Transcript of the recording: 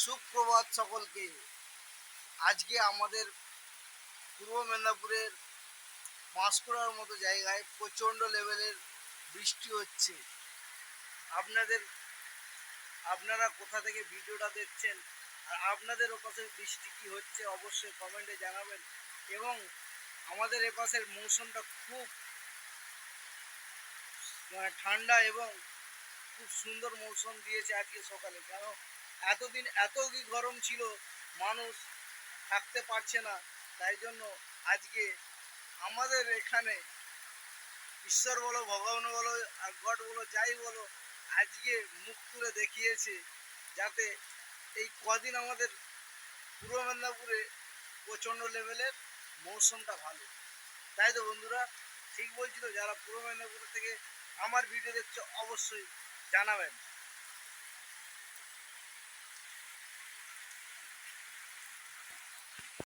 সুপ্রভাত সকলকে। আজকে আমাদের পূর্ব মেদিনীপুরের বাঁশকুড়ার মতো জায়গায় প্রচণ্ড লেভেলের বৃষ্টি হচ্ছে। আপনারা কোথা থেকে ভিডিওটা দেখছেন আর আপনাদের ওপাশে বৃষ্টি কী হচ্ছে অবশ্যই কমেন্টে জানাবেন। এবং আমাদের এপাশের মৌসুমটা খুব ঠান্ডা এবং খুব সুন্দর মৌসুম দিয়েছে আজকে সকালে। কেন এতদিন এত কি গরম ছিল, মানুষ থাকতে পারছে না। তাই জন্য আজকে আমাদের এখানে ঈশ্বর বলো, ভগবান বলো আর গড বলো, যাই বলো, আজকে মুখ তুলে দেখিয়েছে যাতে এই কদিন আমাদের পূর্ব মেদিনীপুরে প্রচণ্ড লেভেলের মৌসুমটা ভালো। তাই তো বন্ধুরা, ঠিক বলছি তো? যারা পূর্ব মেদিনীপুর থেকে আমার ভিডিও দেখছো অবশ্যই জানাবেন।